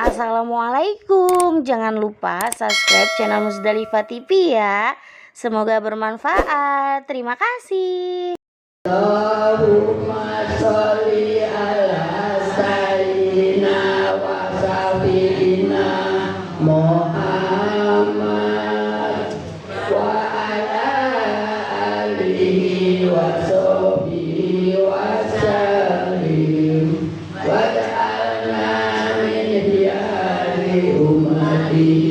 Assalamualaikum. Jangan lupa subscribe channel Musdalifah TV ya. Semoga bermanfaat. Terima kasih. Allahumma sholli ala sayyidina wa sayyidina Muhammad wa ala alihi wa sahbihi wa sallim wa ja'alna min diyari ummati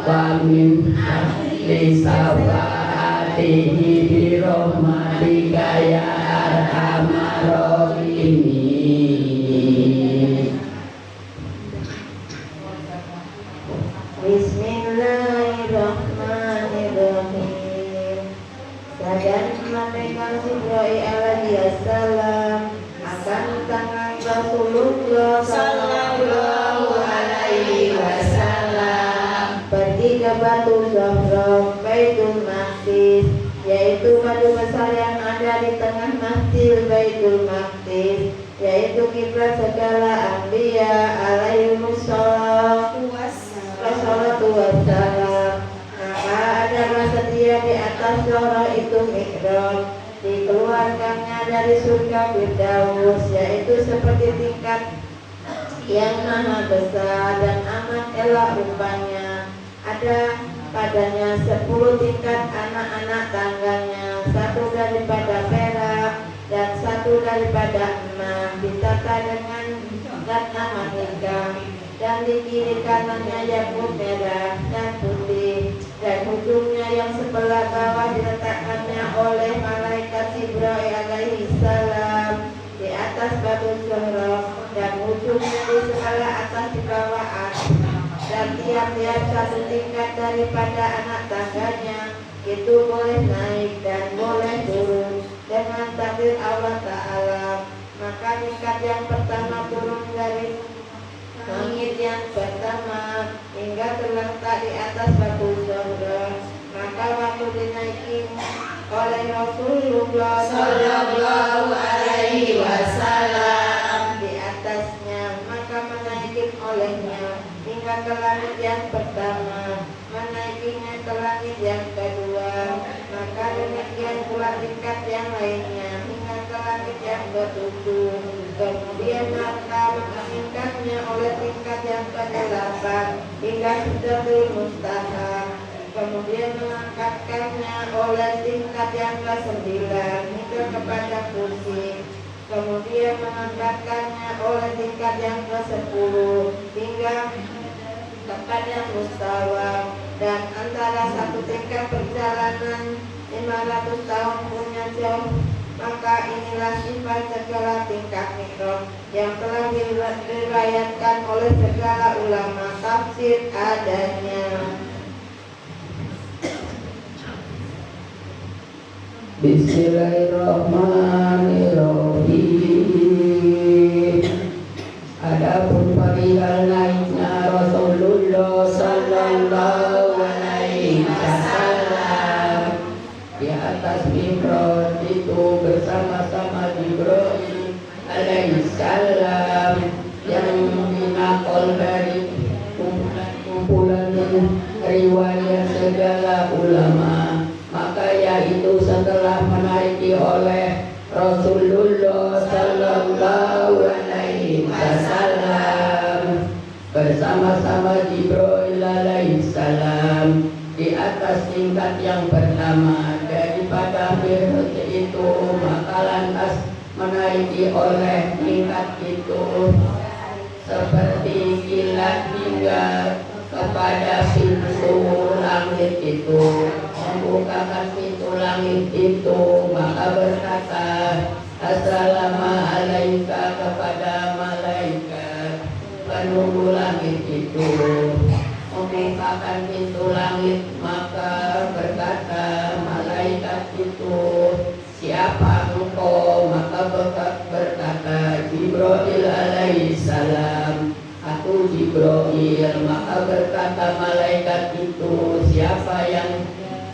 wa min ahli safaatihi bi rahmatika ya arhamar rahimin. Bismillahirrahmanirrahim. Sadar malaikat Jibril alaihissalam akan tangan Rasulullah sallallahu alaihi wasallam pergi ke Batu Zahra Baitul Maqdis, yaitu batu besar yang ada di tengah Masjid Baitul Maqdis, yaitu kiblat segala anbiya alaihimussalatu wassalam. Maka adalah sedia di atas Zahra itu mihrab, dikeluarkannya dari surga Firdaus, yaitu seperti tingkat yang maha besar dan amat elok rupanya. Ada padanya 10 tingkat anak-anak tangganya, 1 daripada perak dan 1 daripada emas, ditata dengan ratna manika, dan di kiri kanannya yakut merah dan putih, dan ujungnya yang sebelah bawah diletakkannya oleh malaikat Jibril alaihissalam di atas batu Zahra, dan ujungnya di sebelah atas di bawah dan tiap-tiap 1 tingkat daripada anak tangganya itu boleh naik dan boleh turun dengan takdir Allah Ta'ala. Maka tingkat yang pertama turun dari langit yang pertama hingga terletak di atas batu Zahra. Maka waktu dinaiki oleh Rasulullah sallallahu alaihi wasallam di atasnya, maka menaikin olehnya hingga ke langit yang pertama, menaikinya ke langit yang kedua, maka demikian pula tingkat yang lainnya hingga ke langit yang ke-7. Kemudian maka meningkatnya oleh tingkat yang ke-8 hingga Sidratul Muntaha. Kemudian mengangkatkannya oleh tingkat yang ke-9 hingga kepada kursi. Kemudian mengangkatkannya oleh tingkat yang ke-10 hingga kepada mustawa, dan antara satu tingkat perjalanan 500 tahun punya jauh. Maka inilah sifat segala tingkat mihrab yang telah diriwayatkan oleh segala ulama tafsir adanya. Bismillahirrahmanirrahim. Adapun perihal naiknya Rasulullah sallallahu alaihi wasallam di atas mihrab itu bersama-sama Jibril alaihissalam yang dinakol dari kumpulan riwayat segala ulama. Maka yaitu setelah menaiki oleh Rasulullah sallallahu alaihi wasallam bersama-sama Jibril alaihissalam di atas tingkat yang pertama daripada mihrab itu, maka lantas menaiki oleh tingkat itu seperti kilat hingga kepada pintu langit itu, membukakan pintu langit itu, maka berkata assalamualaikum kepada malaikat penunggu langit itu. Membukakan pintu langit, maka berkata malaikat itu, siapa engkau? Maka berkata Jibril alaihissalam, aku Jibril. Maka berkata malaikat itu, siapa yang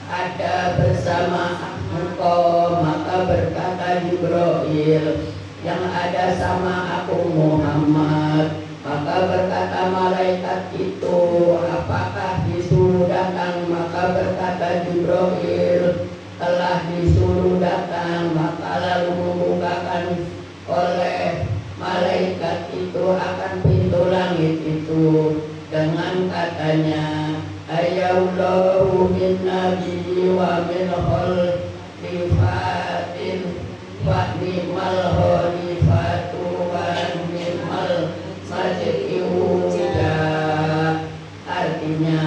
ada bersama engkau? Maka berkata Jibril, yang ada sama aku Muhammad. Maka berkata malaikat itu, apakah disuruh datang? Maka berkata Jibril, telah disuruh datang. Maka lalu membukakan oleh malaikat itu akan pintu langit itu dengan katanya, Ayallahu min nabiyyi wa min khalifatin wa ni'mal khalifatu wa ni'mal masjiduda. Artinya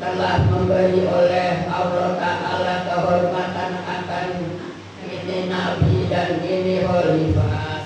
telah memberi oleh Allah Ta'ala kehormatan akan ini nabi dan ini khalifah.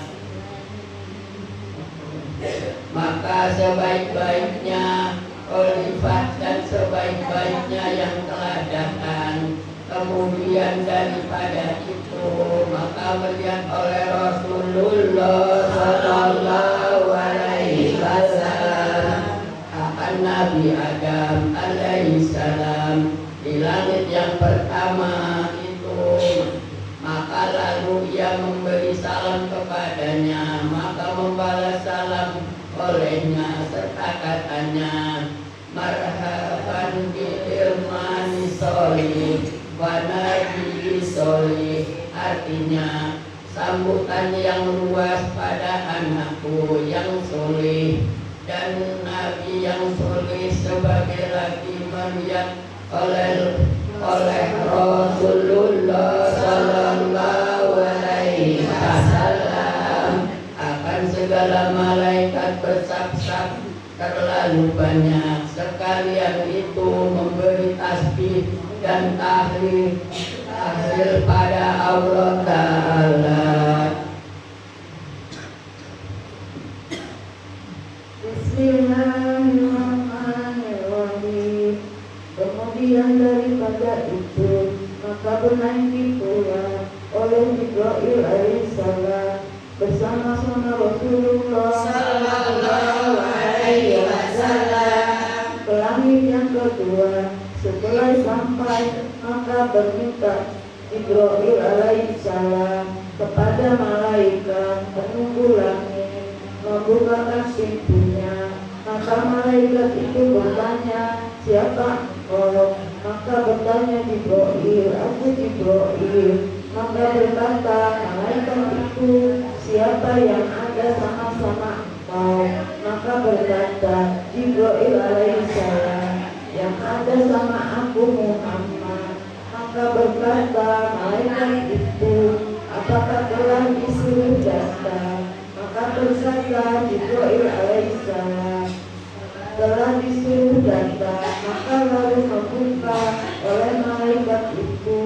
Maka sebaik-baiknya khalifah dan sebaik-baiknya yang telah datang. Kemudian daripada itu maka melihat oleh Rasulullah Sallallahu Alaihi Wasallam akan Nabi Adam alaihi salam di langit yang pertama itu. Maka lalu ia memberi salam kepadanya, maka membalas salam olehnya serta katanya, marhaban bi'irmani solih wa nabi solih. Artinya sambutan yang luas pada anakku yang solih dan nabi yang solih sebagai lagi melihat oleh Rasulullah Sallallahu Alaihi Wasallam akan segala malaikat bersak-sak terlalu banyak. Sekalian itu memberi tasbih dan tahlil pada Allah Ta'ala. Bismillahirrahmanirrahim. Kemudian daripada itu maka bernaik pula oleh Jibril alaihissalam bersama-sama Rasulullah Sallallahu Alaihi Wasallam ke langit yang kedua. Setelah sampai maka berminta Jibril alaihissalam kepada malaikat penunggu langit membukakan pintunya. Maka malaikat itu bertanya, siapa engkau? Maka bertanya Jibril, aku Jibril. Maka berkata malaikat itu, siapa yang ada sama-sama engkau? Maka berkata Jibril alaihissalam, yang ada sama aku Muhammad. Maka berkata malaikat itu, apakah telah disuruh datang? Maka berkata Jibril alaihissalam, telah disuruh datang. Maka lalu membuka oleh malaikat itu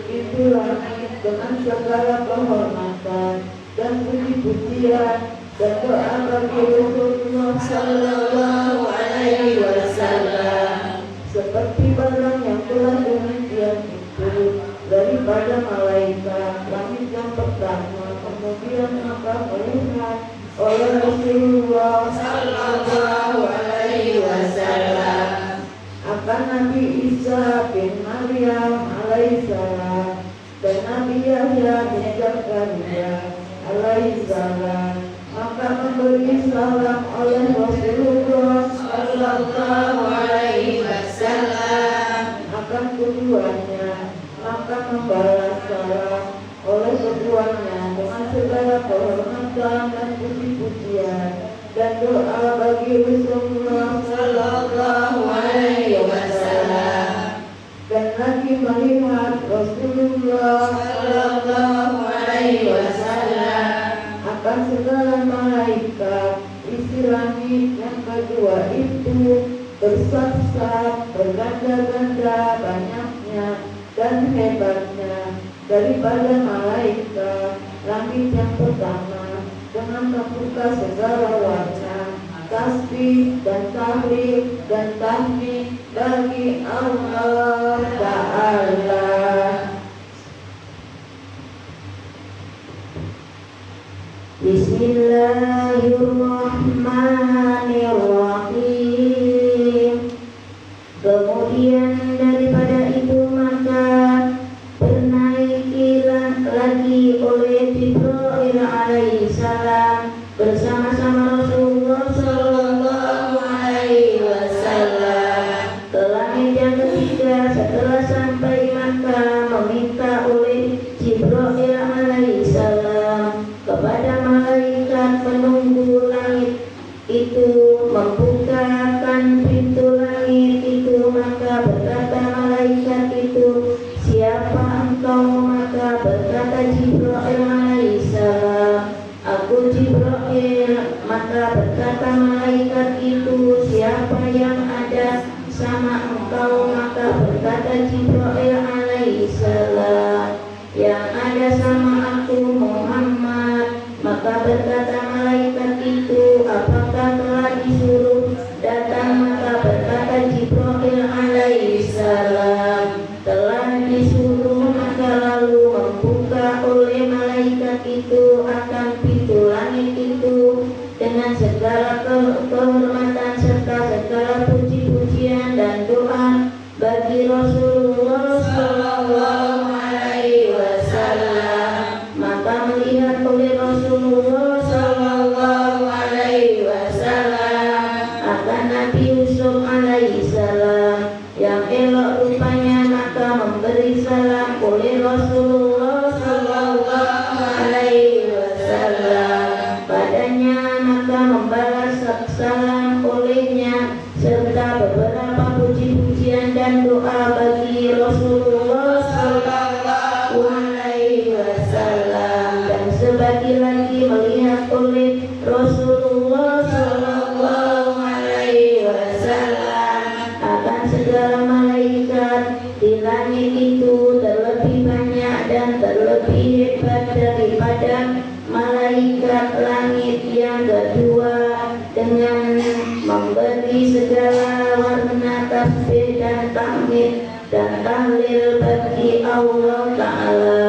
pintu langit dengan segala kehormatan dan puji-pujian dan doa bagi Rasulullah Sallallahu Alaihi Wasallam, seperti barang yang telah demikian itu daripada malaikat langit yang pertama. Kemudian maka melihat oleh Rasulullah Sallallahu Alaihi Wasallam akan Nabi Isa bin Maryam alaihissalam dan Nabi Yahya bin Zakaria alaihissalam. Maka memberi salam oleh Rasulullah Sallallahu Alaihi Wasallam akan keduanya. Maka membalas salam oleh keduanya dengan segala kehormatan dan puji-pujian dan doa bagi Rasulullah Sallallahu Alaihi Wasallam. Dan lagi melihat Rasulullah Sallallahu Alaihi Wasallam akan segala malaikat isi langit yang kedua itu bersab-sab berganda-ganda banyaknya dan hebatnya daripada malaikat langit yang pertama, dengan membuka segala warna tasbih dan tahlil dan tahmid bagi Allah Ta'ala. Bismillahirrahmanirrahim. Kemudian daripada itu maka bernaikilah lagi oleh Jibril alaihissalam bersama-sama Rasulullah membukakan pintu langit itu, maka berkata malaikat itu, siapa engkau? Maka berkata Jibril alaihissalam, aku Jibril. Maka berkata malaikat itu, siapa yang ada sama engkau? Maka berkata Jibril alaihissalam, yang ada sama aku Muhammad. Maka berkata malaikat itu, apakah telah disuruh datang? Maka berkata Jibril alaihissalam, telah disuruh. Maka lalu membuka oleh malaikat itu akan pintu langit itu dengan segala kehormatan serta segala puji-pujian dan doa bagi Rasulullah sallallahu alaihi wasallam. Maka melihat oleh Rasulullah sallallahu alaihi wasallam akan Nabi Yusuf alaihi salam yang elok rupanya, maka memberi salam oleh Rasulullah sallallahu alaihi wasallam padanya, maka membalas salam olehnya serta beberapa puji-pujian dan doa bagi Rasulullah sallallahu alaihi wasallam. Dan sebagian lagi melihat oleh Rasulullah sallallahu alaihi wasallam akan segala malaikat di langit itu terlebih banyak dan terlebih hebat daripada malaikat langit yang kedua, dengan memberi segala warna tasbih dan tahmid dan tahlil bagi Allah Ta'ala.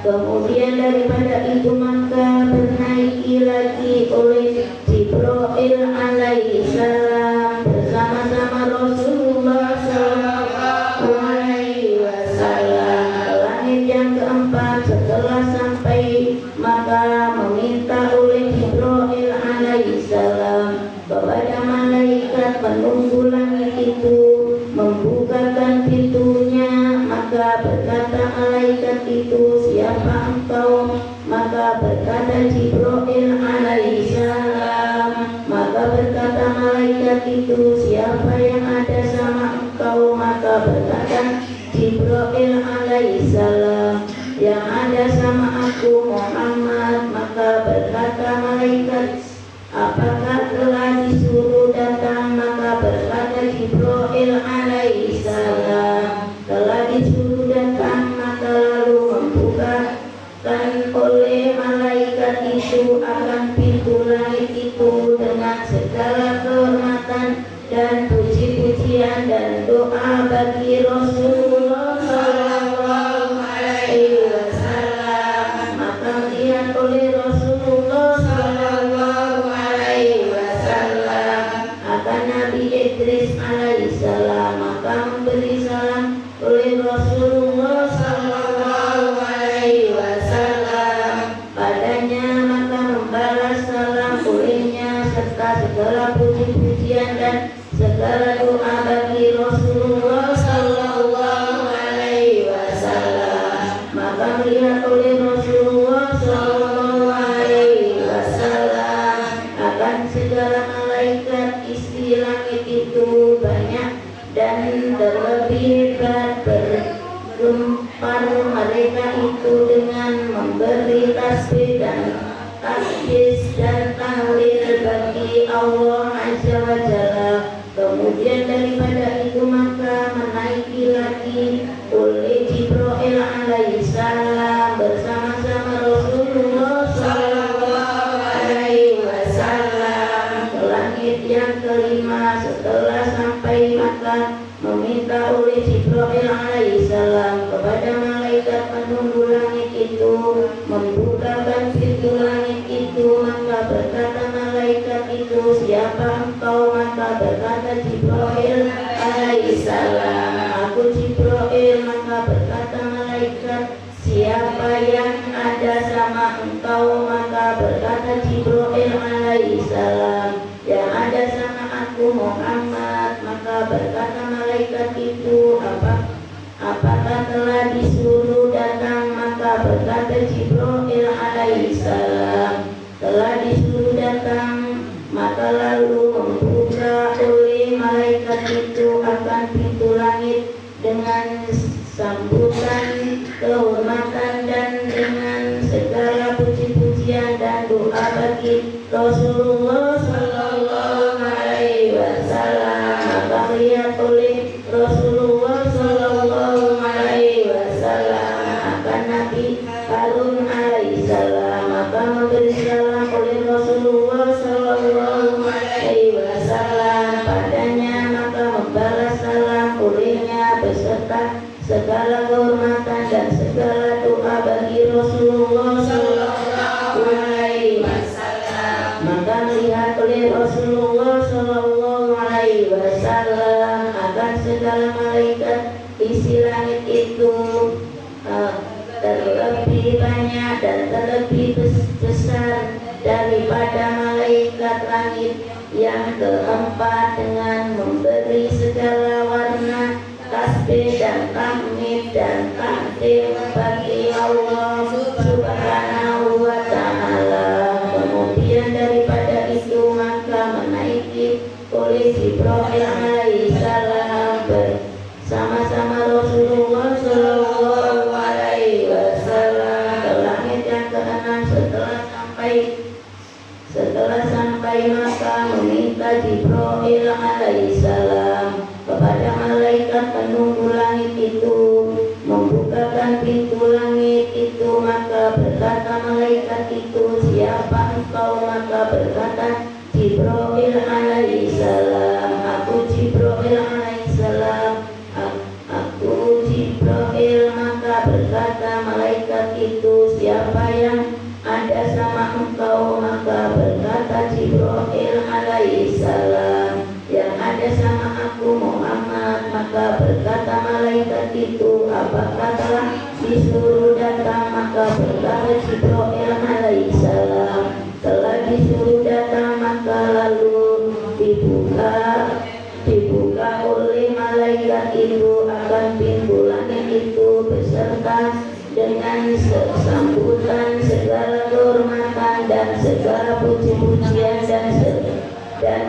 Kemudian daripada itu maka bernaiki lagi oleh Jibril alaihi salam bersama-sama Rasulullah sallallahu alaihi wasallam ke langit yang keempat. Setelah sampai maka meminta oleh Jibril alaihi salam kepada malaikat penunggu langit itu membukakan pintunya. Maka berkata malaikat itu, siapa engkau? Maka berkata Jibril alaihi salam. Maka berkata malaikat itu, siapa yang ada sama engkau? Maka berkata Jibril alaihi salam, yang ada sama aku Muhammad. Maka berkata malaikat, apakah telah disuruh datang? Maka berkata Jibril alaihi salam, telah disuruh datang. Maka lalu membukakan oleh malaikat itu akan pintu langit itu dengan segala kehormatan dan puji-pujian dan doa bagi Rasulullah sallallahu alaihi wasallam. Maka melihat oleh Rasulullah sallallahu alaihi wasallam akan Nabi Idris alaihi salam. Maka memberi salam oleh Rasulullah sallallahu alaihi wasallam padanya, maka membalas salam olehnya serta segala puji-pujian dan segala doa bagi Rasulullah sallallahu alaihi wasallam. Maka melihat oleh Rasulullah sallallahu alaihi wasallam akan segala malaikat isi langit itu banyak dan terlebih hebat, bergempar mereka itu dengan memberi tasbih dan takbir dan tahlil bagi Allah azza wa jalla. Kemudian daripada itu maka menaiki lagi oleh Jibril alaihi salam bersama-sama Rasulullah sallallahu alaihi wasallam ke langit yang kelima. Setelah sampai maka meminta oleh Jibril alaihi salam kepada malaikat penunggu langit itu membukakan pintu langit itu. Maka berkata malaikat itu, siapa engkau? Maka berkata Jibril alaihi salam, aku Jibril. Maka berkata malaikat, siapa yang ada sama engkau? Maka berkata Jibril alaihi salam, yang ada sama aku Muhammad. Maka berkata malaikat itu, apakah telah disuruh datang? Maka berkata Jibril alaihi salam, telah disuruh datang. Maka lalu segala kehormatan dan segala doa bagi Rasulullah Sallallahu Alaihi Wasallam. Maka melihat oleh Rasulullah Sallallahu Alaihi Wasallam akan segala malaikat isi langit itu terlebih banyak dan terlebih besar daripada malaikat langit yang keempat, dengan memberi segala warna tasbih dan tahmid dan takdim bagi Allah Subhanahu wa ta'ala. Kemudian daripada itu maka menaiki oleh Jibril alaihi salam bersama-sama Rasulullah sallallahu alaihi wasallam ke langit yang keenam. Setelah sampai maka meminta Jibril alaihi salam kepada malaikat penunggu langit itu membukakan pintu langit itu. Maka berkata malaikat itu, siapa engkau? Maka berkata Jibril alaihi salam, aku Jibril alaihi salam, aku Jibril. Maka berkata malaikat itu, siapa yang ada sama engkau? Maka berkata Jibril alaihi salam, yang ada sama aku Muhammad. Maka berkata malaikat itu, apakah telah disuruh datang? Maka berkata Jibril alaihi salam, telah disuruh datang. Maka lalu dibuka oleh malaikat itu akan pintu langit itu beserta dengan sambutan segala kehormatan dan segala puji-pujian dan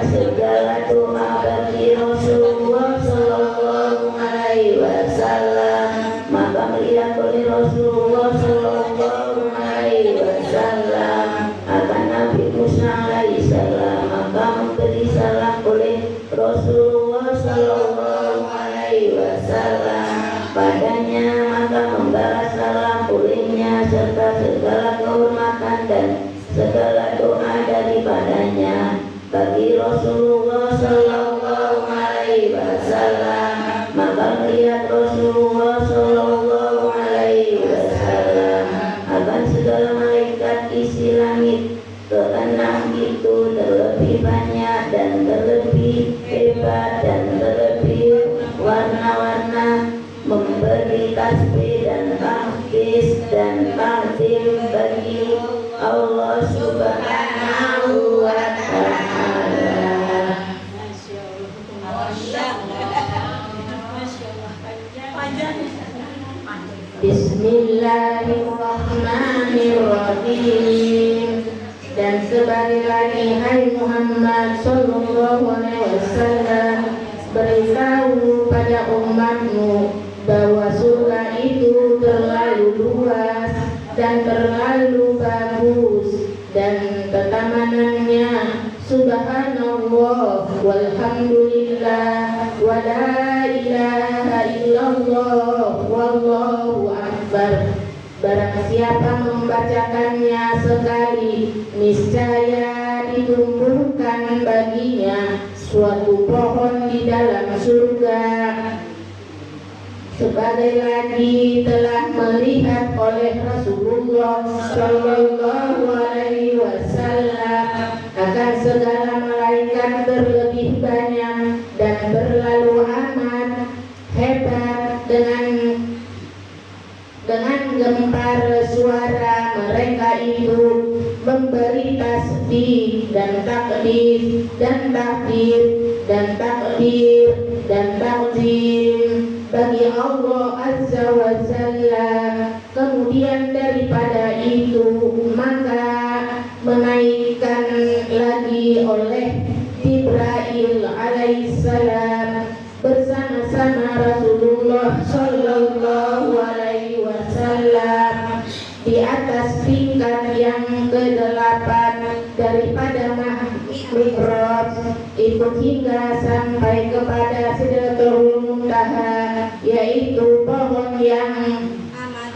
segala doa bagi Rasulullah Sallallahu Alaihi Wasallam. Maka melihat oleh Rasulullah Sallallahu Alaihi Wasallam akan Nabi Musa alaihi salam, maka memberi salam oleh Rasulullah Sallallahu Alaihi Wasallam padanya, maka membalas salam olehnya serta segala kehormatan dan segala doa daripadanya bagi Rasulullah Sallallahu Alaihi Wasallam. Maka melihat Rasulullah Sallallahu Alaihi Wasallam akan segala malaikat isi langit keenam itu terlebih banyak dan terlebih hebat dan terlebih warna-warna, memberi tasbih dan tahmid dan takdim bagi Allah Subhanahu wa ta'ala. Bismillahirrahmanirrahim. Dan sebagai lagi, hai Muhammad sallallahu alaihi wasallam, beritahu pada umatmu bahwa surga itu terlalu luas dan terlalu bagus, dan ketamannannya subhanallah walhamdulillah wa la ilaha illallah wallahu akbar. Barang siapa membacakannya sekali, niscaya ditumbuhkan baginya suatu pohon di dalam surga. Sebagai lagi telah melihat oleh Rasulullah Sallallahu Alaihi Wasallam akan segala malaikat berlebih banyak dan berlalu amat hebat dengan gempar suara mereka itu memberi tasbih dan takbir dan takbir dan takbir dan takdim bagi Allah Azza wa Jalla. Kemudian daripada itu maka menaikkan lagi oleh Jibril alaihissalam bersama-sama Rasulullah Sallallahu Alaihi Wasallam di atas tingkat yang ke-8 daripada Mi'raj itu hingga sampai kepada Sidratul Muntaha, yaitu pohon yang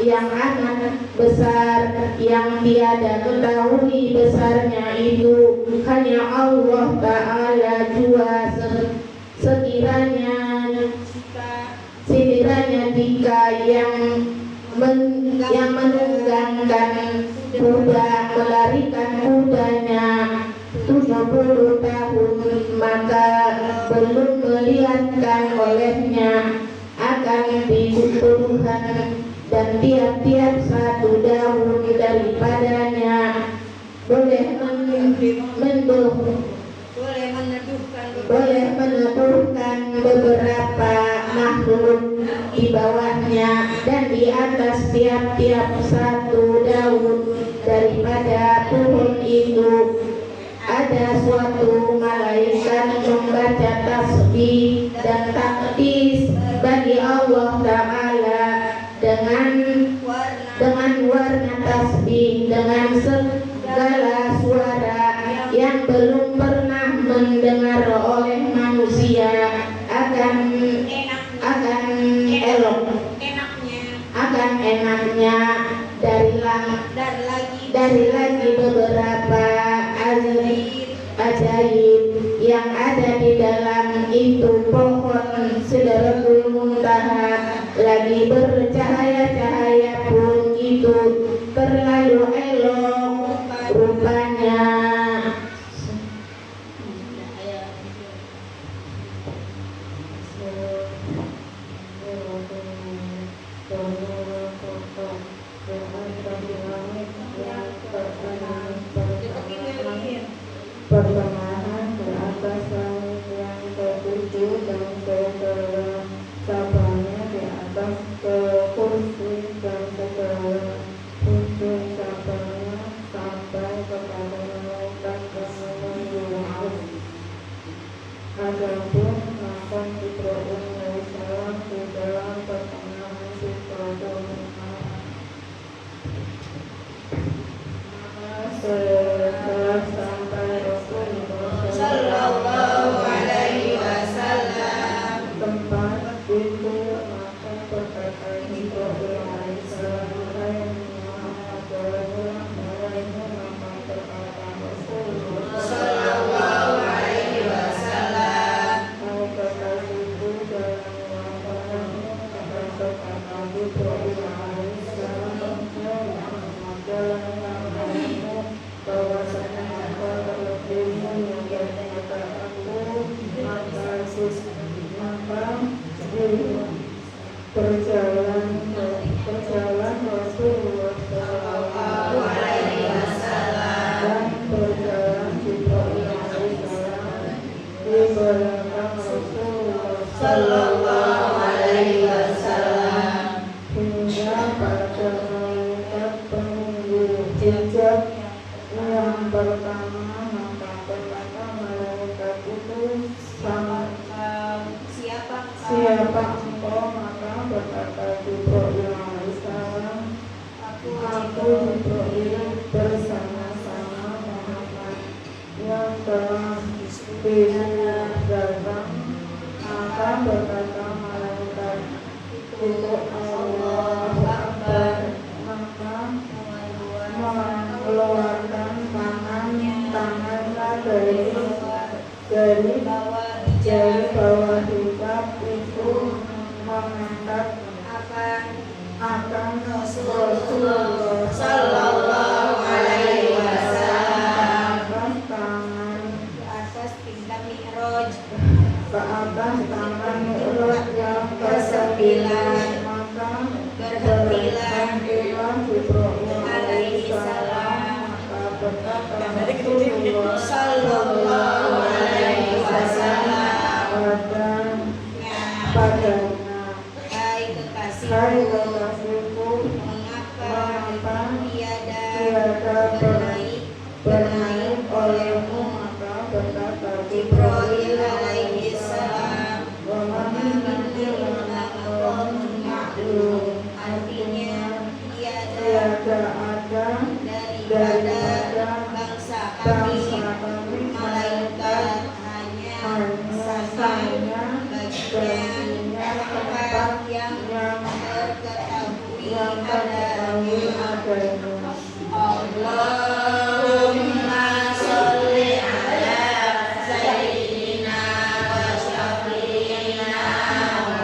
amat besar yang tiada ketahui besarnya itu hanya Allah Ta'ala jua sekiranya jika yang menunggangkan kuda, melarikan kudanya 70 tahun, maka belum melihatkan olehnya akan dibutuhkan, dan tiap-tiap satu daun daripadanya boleh meneduhkan beberapa makhluk di bawahnya, dan di atas tiap-tiap satu daun daripada pohon itu ada suatu malaikat membaca tasbih dan takdis bagi Allah Ta'ala dengan warna tasbih, dengan segala suara yang belum pernah mendengar oleh manusia, akan enaknya dari lagi beberapa ajaib yang ada di dalam itu pohon Sidratul Muntaha, lagi bercahaya-cahaya pun itu terlalu elok rupanya. Pertengahan ke atas langit yang ketujuh dan segala cabangnya, di atas ke kursi dan segala kursi cabangnya, sampai kepada malaikat yang menunggu. Adapun makan Jibril alaihissalam di dalam pertengahan Sidratul Muntaha. Setelah sampai Rasulullah Sallallahu Alaihi Wasallam tempat itu, maka berkata Jibril alaihissalam, "Hai Muhammad, maka berkata Rasulullah Sallallahu Alaihi Wasallam, "Hai kekasihku dalam wafat," maka berkata Jibril alaihissalam, "Hai Muhammad, bahwasanya engkau terlebih menyampaikan kata aku, maka berjalan Rasulullah Sallallahu Alaihi Wasallam dan berjalan Jibril alaihissalam di belakang Rasulullah Sallallahu Alaihi Wasallam, hingga pada malaikat penunggu hijab yang pertama. Maka berkata malaikat itu, siapa engkau? Maka berkata Jibril alaihissalam, aku Jibril bersama-sama Muhammad yang telah disuruh datang. Maka berkata malaikat itu, Allahu Akbar. Maka mengeluarkan tangannya dari bawah hijab itu, mengangkat akan Rasulullah Sallallahu Alaihi Wasallam ke atas tangan Mi'raj yang ke-9. Maka berhentilah Jibril alaihissalam, maka berkata Rasulullah Sallallahu Alaihi Wasallam padanya, "Hai kekasihku, mengapa tiada bernaik olehmu?" Maka berkata Jibril alaihissalam, "Wa man artinya tiada ada daripada bangsa kami malaikat, hanya saja baginya tempat yang terketahui adanya." Allahumma sholli ala sayyidina wa syafi'ina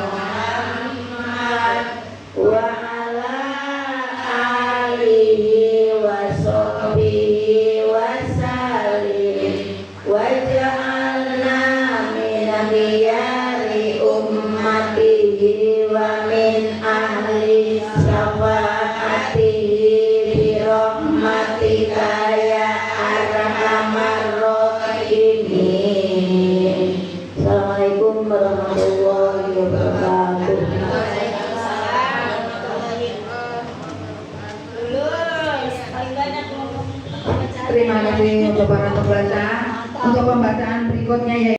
Muhammad Terima kasih untuk para pembaca. Untuk pembacaan berikutnya ya.